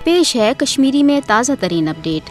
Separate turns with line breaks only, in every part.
पेश है कश्मीरी में ताज़ा तरीन अपडेट।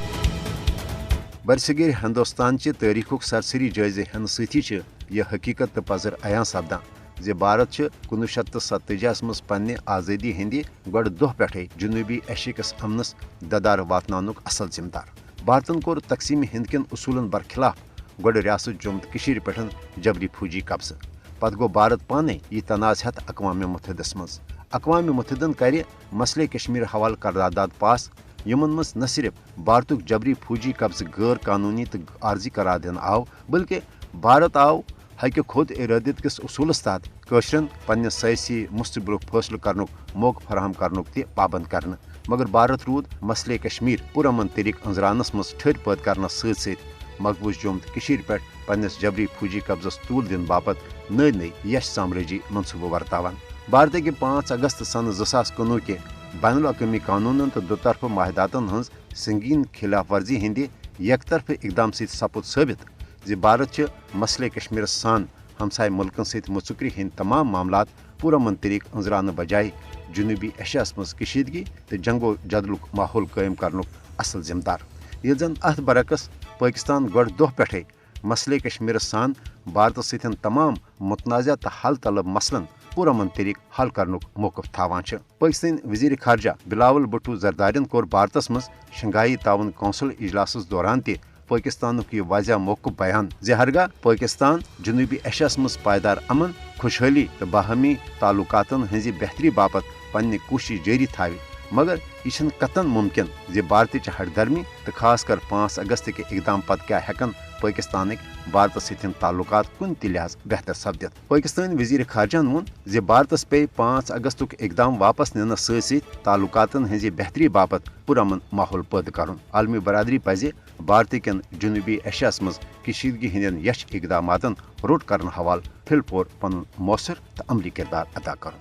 बरसगीर हिंदुस्तान ची तारीखुक सरसरी जायजे हन सती यह हकीकत तो पजर अयां सपदान जे भारत 1947 मज पन्ने आज़ादी हंदी गो दोह पे जनूबी एशियस अमनस ददार वातनानुक असल जिम्मेदार। भारतन कोर तकसीम हिंद किन उसूलन बरखिलाफ गो रियासत जम्मू कशीर पे जबरी फौजी कब्ज़ पत गो भारत पाने यह तनाज़ हेत अक़वाम मुत्तहिदस मज। अक़वाम मुत्तहिदन कर मसले कश्मीर हवाल करारदाद पास यमन मज न सिर्फ भारतुक जबरी फौजी कब्ज़ गैर कानूनी तो आर्जी करार दिन आव बल्कि भारत आव हक खुद इरादत किस उसूलस तहत कशरन पन्ने सयासी मुस्तबिल फैसलो करनुक मौका फराहम करनुक ते पाबंद करन। मगर भारत रूद मसले कश्मीर पुरमन तरीक अंजरानस मज ठर पैद करनस सत मकबूज जम्मू तो कशीर पे पन्नस जबरी फौजी कब्ज़स तूल दिन बापत नई नई यश साम्राजी मनसूबह वर्तावान। भारत के 5 अगस्त सन 2019 के बैनुल अक़वामी कानूनन तो दोतरफा माहिदातन हज संगीन खिलाफ वर्जी हंद यकतरफा इकदाम सत सपुद साबित जे भारत मसले कश्मीर सान हमसाय मुल्कन सत मुचुकरी हंद तमाम मामलात पुरमन तरीक अंजरान बजाय जनूबी एशियास मज कशीदगी तो जंगो जदलुक माहौल कायम करनुक असल जिम्मेदार। ये जन अत बरकस पाकिस्तान गो दोह पे मसले कश्मीर सान भारत सतन तमाम मुतनाज़ा तो हल तलब मसलन पुरमन तरीक हल करनुक मौकफ थावान। पाकिस्तान वजीर खारजा बिलावल भुट्टो जरदारिन कोर भारतस मज शंघाई ताउन कौंसिल इजलास दौरान ते पाकिस्तान यह वाज़ह मौकफ बयान जे हरगा पाकिस्तान जनूबी एशियास मज पायदार अमन खुशहाली तो बाहमी ताल्लुकातन हंजी बेहतरी बापत पन्ने कोशिश जारी थावे। मगर यह कतन मुमकिन जे भारत हरदर्मी तो खास कर 5 अगस्त के इकदाम पद क्या हेकन पाकिस्तान भारत सतन ताल्लुकात कुन लिहाज बेहतर सपदित। पाकिस्तान वजीर खारजान वोन जे भारतस पे 5 अगस्त इकदाम वापस निन सत ताल्लुकातन हंजी बेहतरी बापत पुरमन माहौल पैद कर। आलमी बरदरी पजे भारत कन जनूबी एशियास मज कशीदगी हंदन यश इकदामातन रोट कर हवाल फिलपोर पन मौसर तो अमली किरदार अदा कर।